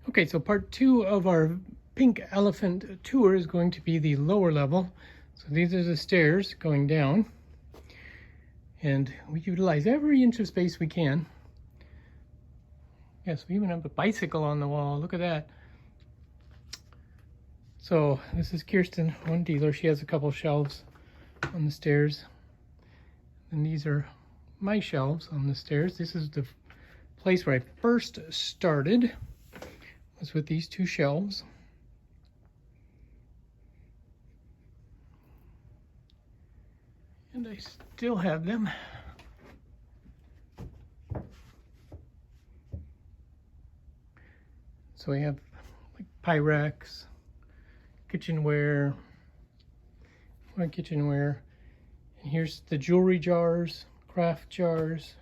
Okay, so part 2 of our pink elephant tour is going to be the lower level. So these are the stairs going down, and we utilize every inch of space we can. Yes, we even have a bicycle on the wall. Look at that. So this is Kirsten, one dealer. She has a couple shelves on the stairs, and these are my shelves on the stairs. This is the place where I first started, was with these two shelves. And I still have them. So we have like Pyrex, kitchenware, more kitchenware. And here's the jewelry jars, craft jars.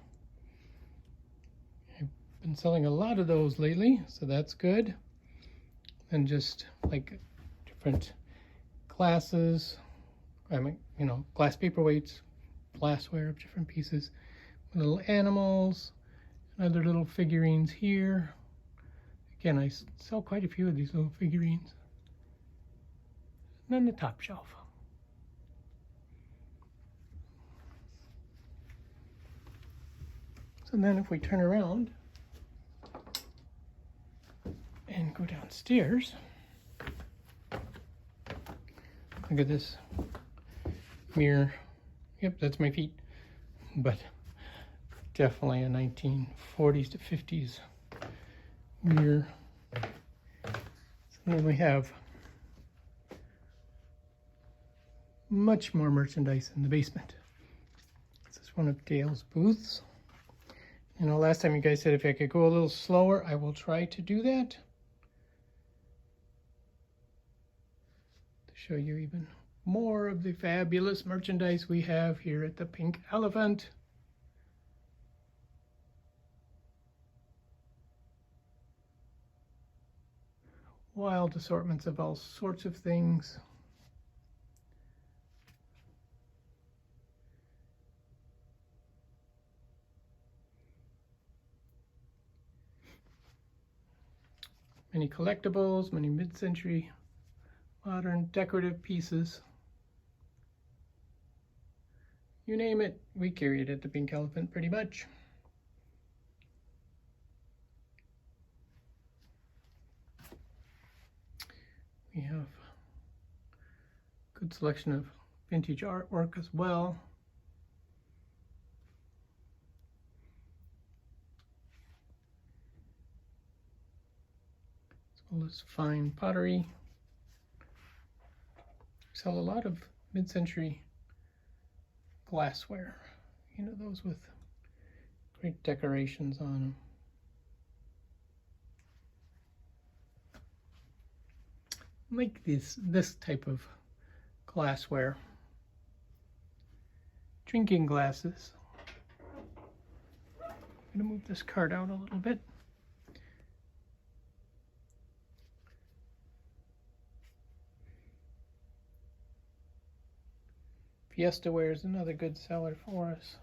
I've been selling a lot of those lately, so that's good. And just like different glasses, glass paperweights, glassware of different pieces, little animals, and other little figurines here. Again, I sell quite a few of these little figurines. And then the top shelf. So then if we turn around and go downstairs, look at this mirror. Yep, that's my feet, but definitely a 1940s to 50s mirror. So then we have much more merchandise in the basement. This is one of Dale's booths. You know, last time you guys said if I could go a little slower, I will try to do that, to show you even more of the fabulous merchandise we have here at the Pink Elephant. Wild assortments of all sorts of things. Many collectibles, many mid-century modern decorative pieces. You name it, we carry it at the Pink Elephant pretty much. We have a good selection of vintage artwork as well. As well as fine pottery. We sell a lot of mid-century glassware. You know, those with great decorations on them. Like this type of glassware. Drinking glasses. I'm going to move this card out a little bit. Fiestaware is another good seller for us.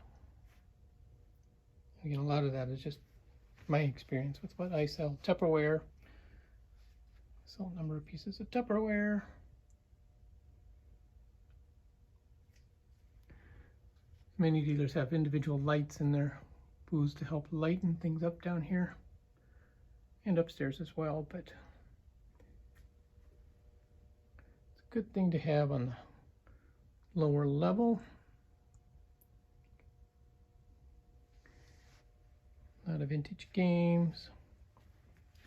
Again, a lot of that is just my experience with what I sell. Tupperware. I sell a number of pieces of Tupperware. Many dealers have individual lights in their booths to help lighten things up down here and upstairs as well, but it's a good thing to have on the lower level. A lot of vintage games.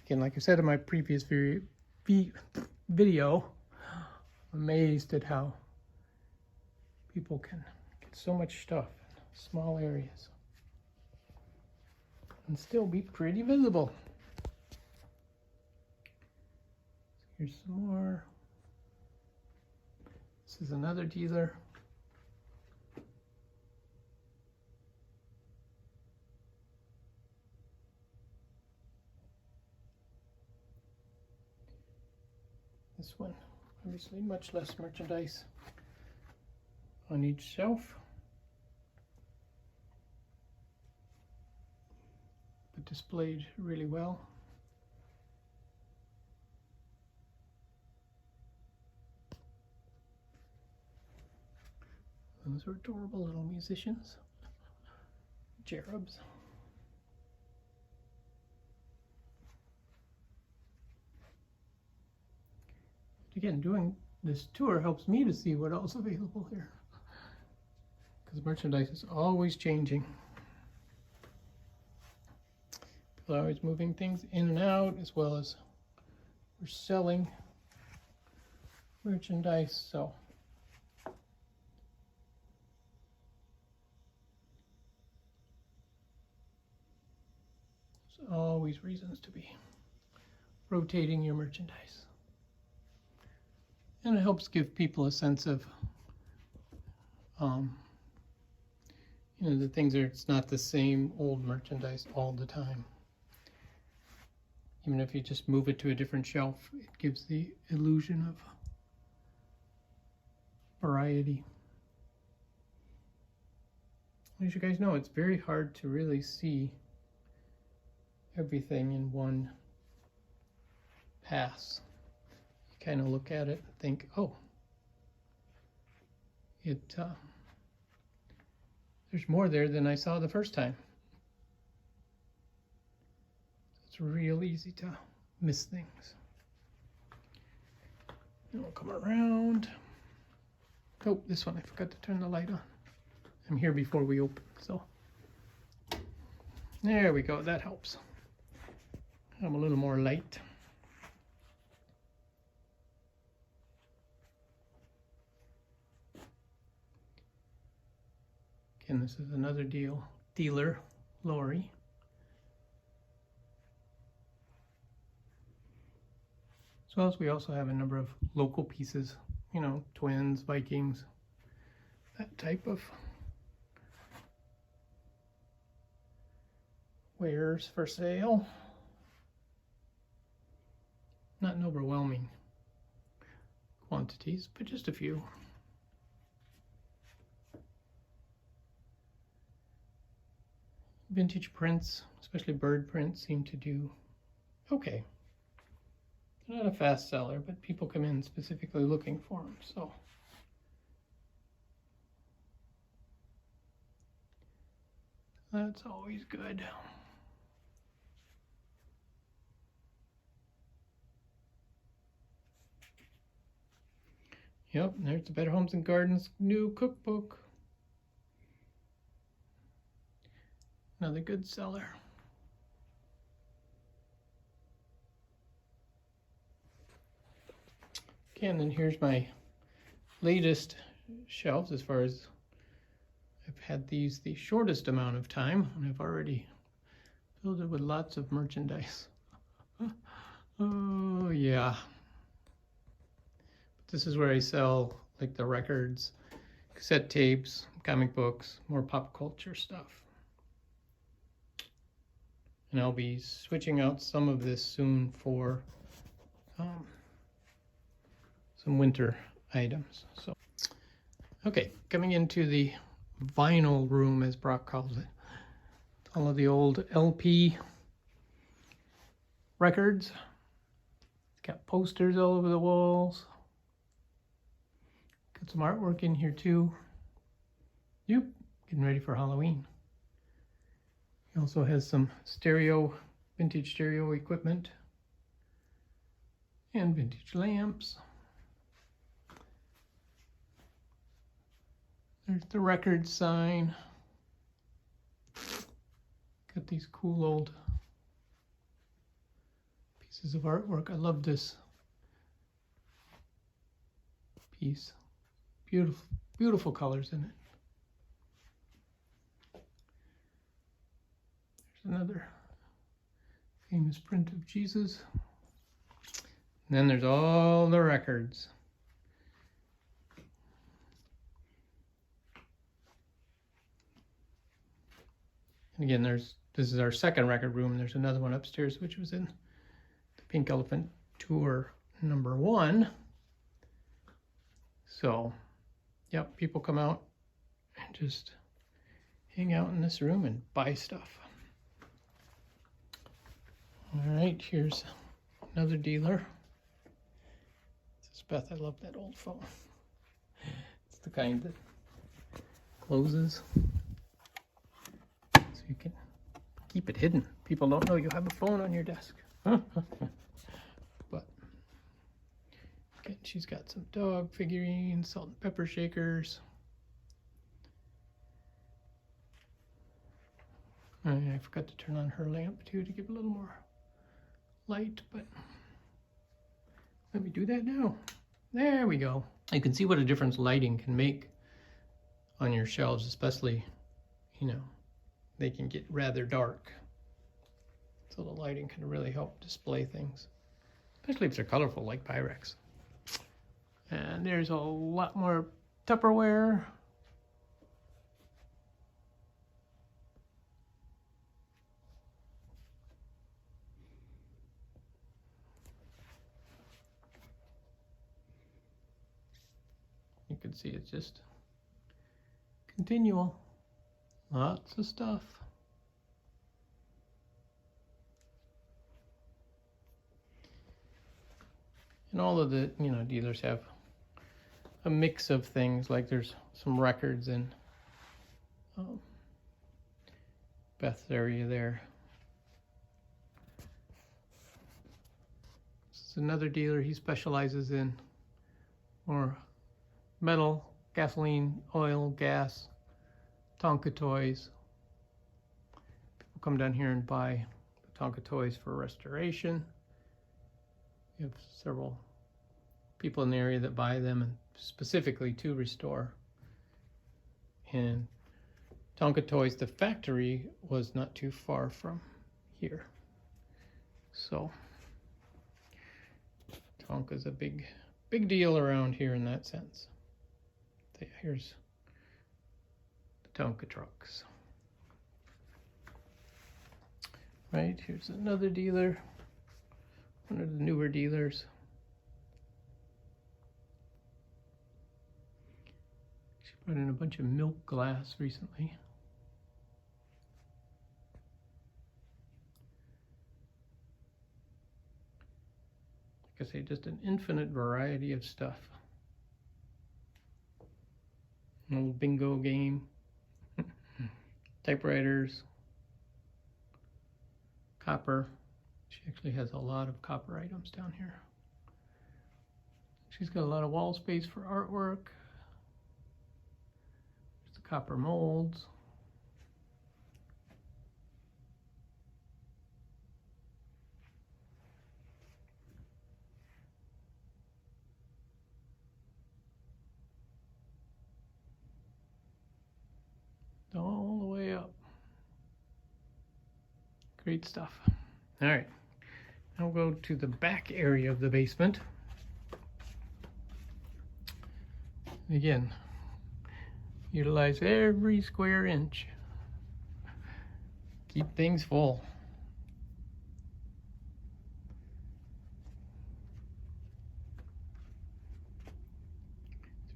Again, like I said in my previous video, I'm amazed at how people can get so much stuff in small areas and still be pretty visible. Here's some more. This is another dealer. This one, obviously much less merchandise on each shelf, but displayed really well. Those are adorable little musicians. Cherubs. Again, doing this tour helps me to see what else is available here, because merchandise is always changing. People are always moving things in and out, as well as we're selling merchandise, so there's always reasons to be rotating your merchandise. And it helps give people a sense of, you know, the things are, it's not the same old merchandise all the time. Even if you just move it to a different shelf, it gives the illusion of variety. As you guys know, it's very hard to really see everything in one pass. You kind of look at it and think, oh, there's more there than I saw the first time. It's real easy to miss things. And we'll come around. Oh, this one, I forgot to turn the light on. I'm here before we open, so. There we go, that helps. I'm a little more light. Again, this is another dealer, Lori. As well as we also have a number of local pieces, you know, Twins, Vikings, that type of wares for sale. Not in overwhelming quantities, but just a few. Vintage prints, especially bird prints, seem to do okay. They're not a fast seller, but people come in specifically looking for them, so. That's always good. Yep, there's the Better Homes and Gardens new cookbook. Another good seller. Okay, and then here's my latest shelves as far as I've had these the shortest amount of time, and I've already filled it with lots of merchandise. Oh yeah. This is where I sell like the records, cassette tapes, comic books, more pop culture stuff. And I'll be switching out some of this soon for some winter items. So, okay, coming into the vinyl room, as Brock calls it. All of the old LP records. It's got posters all over the walls. Got some artwork in here too. Yep, getting ready for Halloween. He also has some vintage stereo equipment and vintage lamps. There's the record sign. Got these cool old pieces of artwork. I love this piece. Beautiful, beautiful colors in it. There's another famous print of Jesus. And then there's all the records. And again, this is our second record room. There's another one upstairs, which was in the Pink Elephant Tour #1. So, yep, people come out and just hang out in this room and buy stuff. All right, here's another dealer. This is Beth. I love that old phone. It's the kind that closes. So you can keep it hidden. People don't know you have a phone on your desk. But again, she's got some dog figurines, salt and pepper shakers. I forgot to turn on her lamp too to give a little more light, but let me do that now. There we go. You can see what a difference lighting can make on your shelves, especially, you know, they can get rather dark. So the lighting can really help display things, especially if they're colorful like Pyrex. And there's a lot more Tupperware. You can see it's just continual. Lots of stuff. And all of the, you know, dealers have a mix of things, like there's some records in Beth's area there. This is another dealer. He specializes in more metal, gasoline, oil, gas, Tonka toys. People come down here and buy the Tonka toys for restoration. You have several people in the area that buy them and specifically to restore. And Tonka Toys, the factory, was not too far from here. So Tonka's a big deal around here in that sense. Here's the Tonka Trucks. Right, here's another dealer, one of the newer dealers. She put in a bunch of milk glass recently. Like I say, just an infinite variety of stuff. An old bingo game, typewriters, copper. She actually has a lot of copper items down here. She's got a lot of wall space for artwork. There's the copper molds. All the way up. Great stuff. All right, now we'll go to the back area of the basement. Again, utilize every square inch. Keep things full.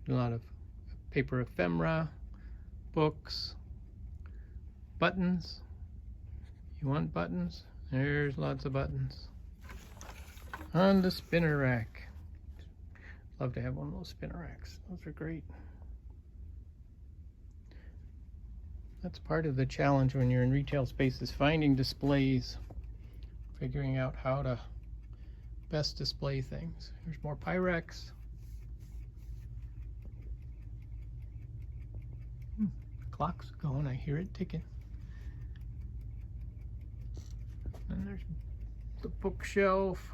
There's a lot of paper ephemera, books, buttons. You want buttons? There's lots of buttons. On the spinner rack. Love to have one of those spinner racks. Those are great. That's part of the challenge when you're in retail spaces, finding displays, figuring out how to best display things. Here's more Pyrex. Clock's going, I hear it ticking. And there's the bookshelf.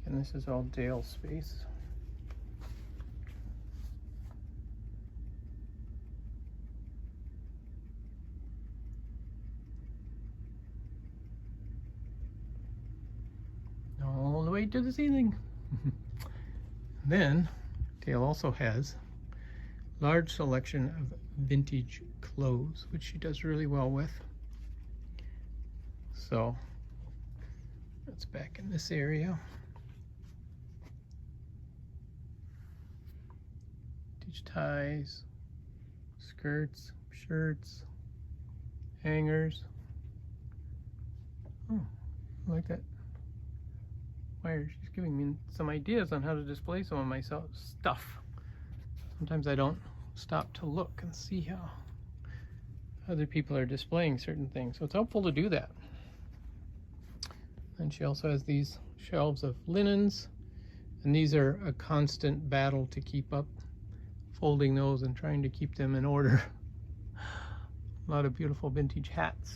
And this is all Dale's space. All the way to the ceiling. Then Dale also has large selection of vintage clothes, which she does really well with. So that's back in this area. Vintage ties, skirts, shirts, hangers. Oh, I like that inspired. She's giving me some ideas on how to display some of my stuff. Sometimes I don't stop to look and see how other people are displaying certain things. So it's helpful to do that. And she also has these shelves of linens. And these are a constant battle to keep up, folding those and trying to keep them in order. A lot of beautiful vintage hats.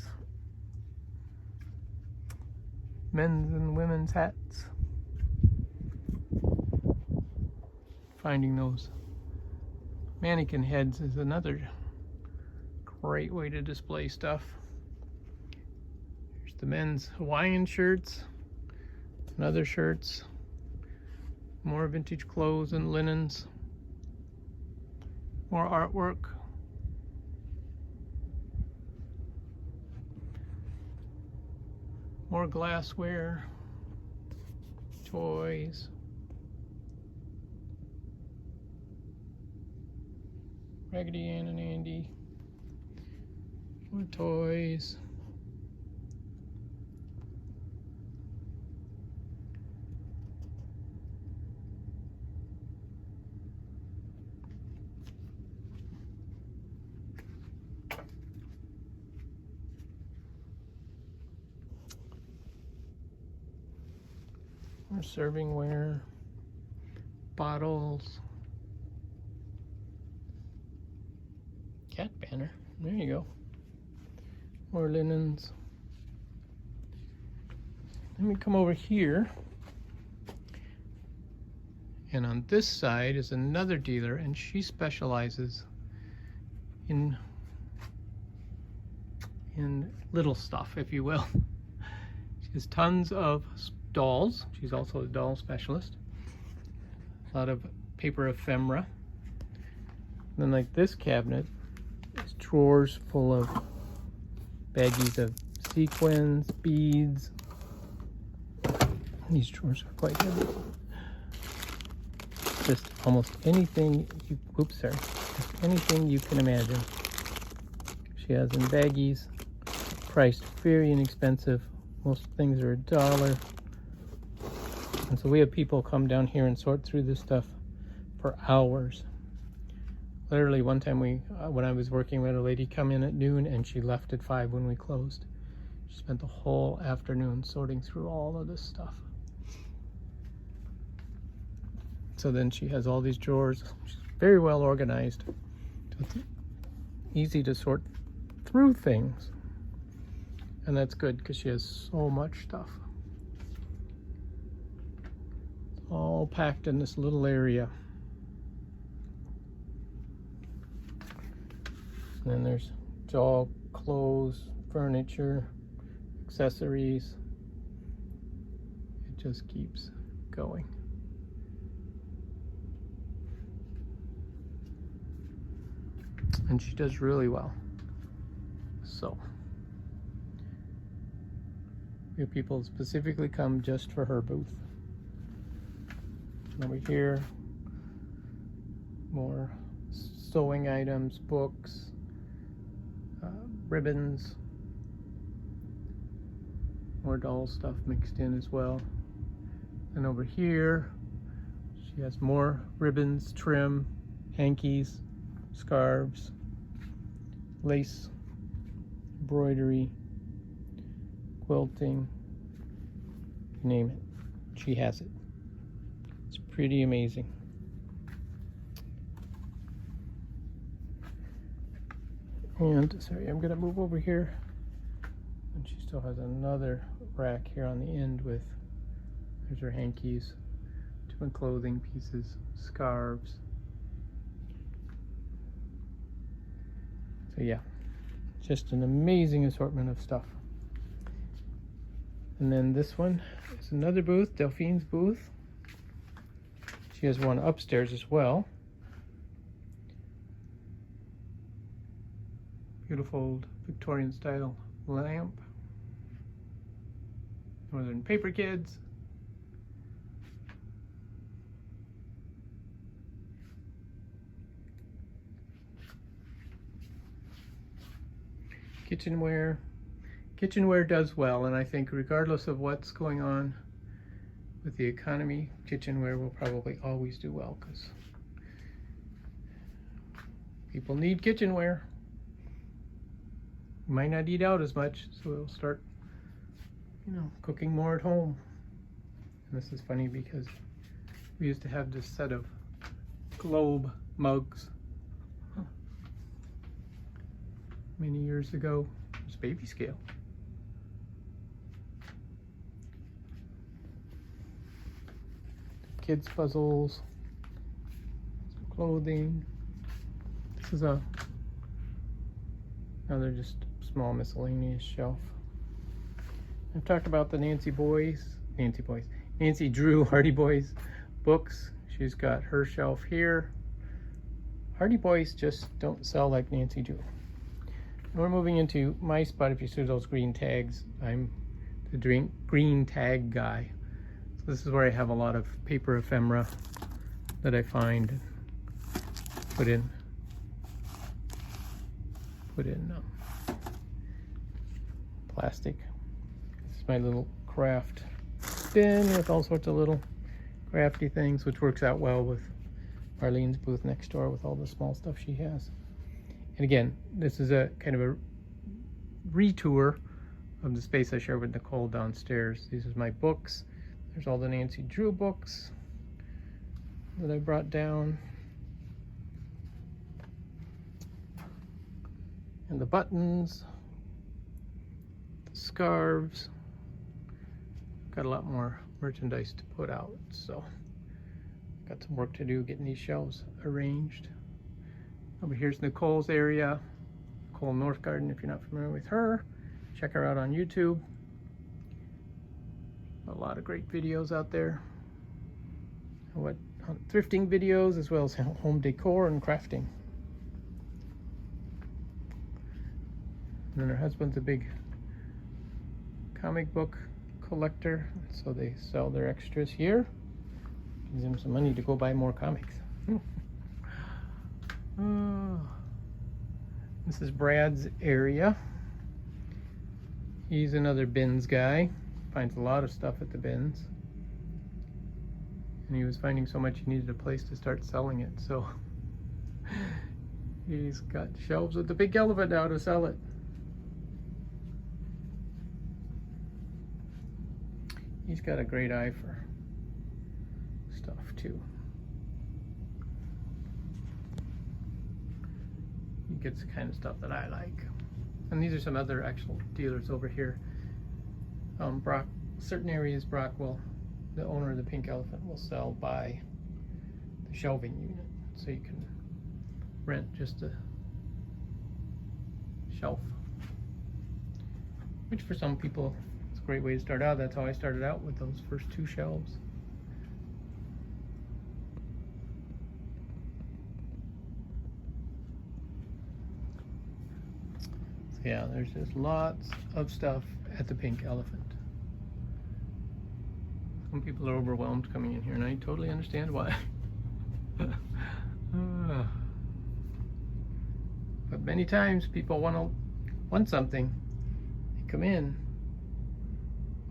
Men's and women's hats. Finding those mannequin heads is another great way to display stuff. Here's the men's Hawaiian shirts and other shirts. More vintage clothes and linens. More artwork. More glassware. Toys. Raggedy Ann and Andy. More toys. More servingware, bottles, cat banner, there you go. More linens. Let me come over here. And on this side is another dealer, and she specializes in little stuff, if you will. She has tons of dolls. She's also a doll specialist. A lot of paper ephemera. And then like this cabinet is drawers full of baggies of sequins, beads. These drawers are quite heavy. Just almost anything you, just anything you can imagine. She has in baggies, priced very inexpensive. Most things are $1. And so we have people come down here and sort through this stuff for hours. Literally one time when I was working, we had a lady come in at noon and she left at 5 when we closed. She spent the whole afternoon sorting through all of this stuff. So then she has all these drawers. She's very well organized. So it's easy to sort through things. And that's good because she has so much stuff. All packed in this little area. And then there's doll clothes, furniture, accessories. It just keeps going. And she does really well. So we have people specifically come just for her booth. Over here, more sewing items, books, ribbons, more doll stuff mixed in as well. And over here, she has more ribbons, trim, hankies, scarves, lace, embroidery, quilting, you name it, she has it. It's pretty amazing. And sorry, I'm gonna move over here. And she still has another rack here on the end with, there's her hankies, different clothing pieces, scarves. So yeah, just an amazing assortment of stuff. And then this one is another booth, Delphine's booth. She has one upstairs as well. Beautiful old Victorian style lamp. Northern Paper Kids. Kitchenware. Kitchenware does well, and I think regardless of what's going on with the economy, kitchenware will probably always do well because people need kitchenware. You might not eat out as much, so we'll start, cooking more at home. And this is funny because we used to have this set of globe mugs many years ago. It was baby scale. Kids puzzles, some clothing. This is another just small miscellaneous shelf. I've talked about the Nancy Drew Hardy Boys books. She's got her shelf here. Hardy Boys just don't sell like Nancy Drew. And we're moving into my spot. If you see those green tags, I'm the green tag guy. So this is where I have a lot of paper ephemera that I find and put in plastic. This is my little craft bin with all sorts of little crafty things, which works out well with Marlene's booth next door with all the small stuff she has. And again, this is a kind of a retour of the space I share with Nicole downstairs. These are my books. There's all the Nancy Drew books that I brought down. And the buttons, the scarves. Got a lot more merchandise to put out, so got some work to do getting these shelves arranged. Over here's Nicole's area, Nicole Northgarden. If you're not familiar with her, check her out on YouTube. A lot of great videos out there. Thrifting videos as well as home decor and crafting. And then her husband's a big comic book collector, so they sell their extras here. Gives him some money to go buy more comics. This is Brad's area. He's another bins guy. Finds a lot of stuff at the bins. And he was finding so much he needed a place to start selling it, so he's got shelves with the big elephant now to sell it. He's got a great eye for stuff too. He gets the kind of stuff that I like. And these are some other actual dealers over here. Certain areas Brock will, the owner of the Pink Elephant, will sell by the shelving unit. So you can rent just a shelf. Which for some people, it's a great way to start out. That's how I started out, with those first 2 shelves. So yeah, there's just lots of stuff at the Pink Elephant. Some people are overwhelmed coming in here, and I totally understand why. But many times people want something. They come in.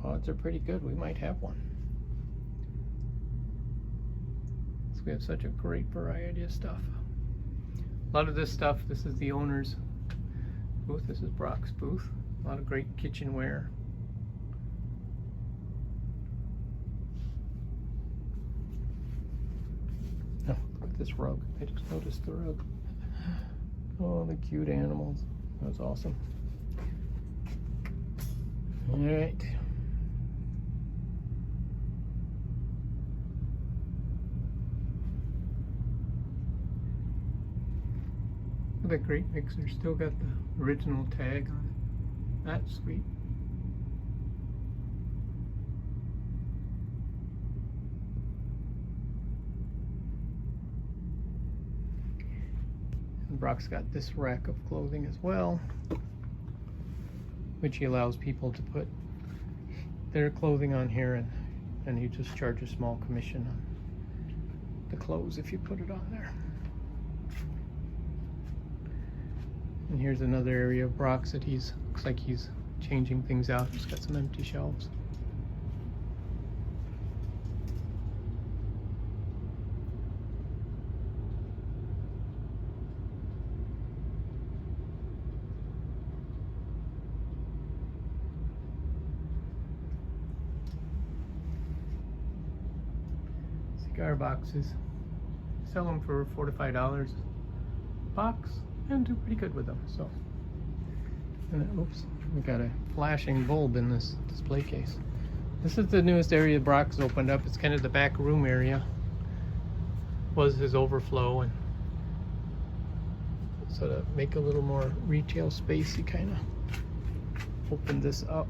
Odds are pretty good we might have one. So we have such a great variety of stuff. A lot of this stuff, this is the owner's booth. This is Brock's booth. A lot of great kitchenware. Oh, look at this rug. I just noticed the rug. Oh, the cute animals. That's awesome. All right. Look at that great mixer. Still got the original tag on it. That's sweet. And Brock's got this rack of clothing as well, which he allows people to put their clothing on here, and you just charge a small commission on the clothes if you put it on there. And here's another area of Brock's that looks like he's changing things out. He's got some empty shelves. cigar boxes. Sell them for $4 to $5 a box and do pretty good with them. So, and then, oops, we got a flashing bulb in this display case. This is the newest area Brock's opened up. It's kind of the back room area. Was his overflow, and so to make a little more retail space, he kind of opened this up.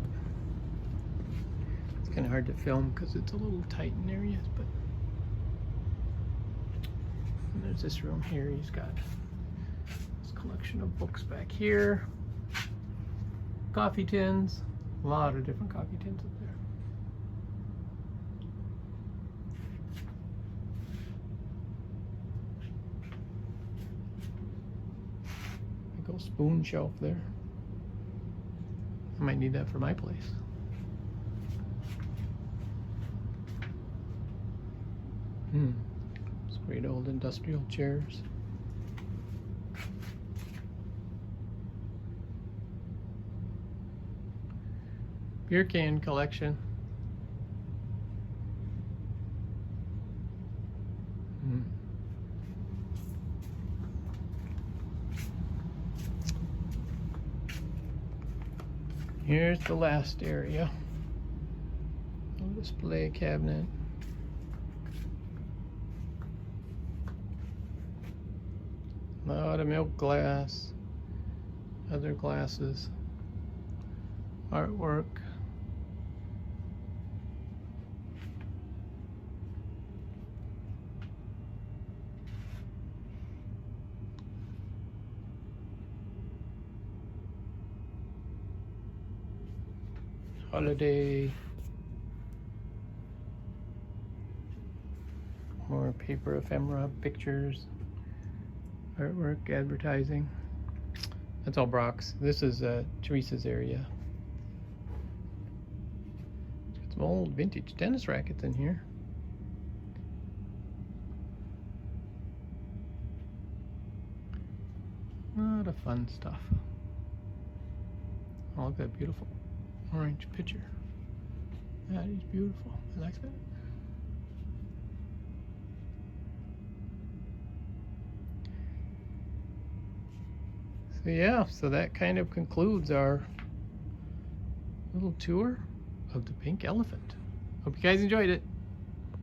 It's kind of hard to film because it's a little tight in areas, but and there's this room here. He's got this collection of books back here, coffee tins, a lot of different coffee tins up there. Big old spoon shelf there. I might need that for my place. It's great old industrial chairs. Beer can collection. Here's the last area. A display cabinet. A lot of milk glass, other glasses, artwork. Holiday. More paper ephemera, pictures, artwork, advertising. That's all Brock's. This is Teresa's area. Got some old vintage tennis rackets in here. A lot of fun stuff. Oh, look at that beautiful orange picture. That is beautiful. I like that. So yeah, so that kind of concludes our little tour of the pink elephant. Hope you guys enjoyed it.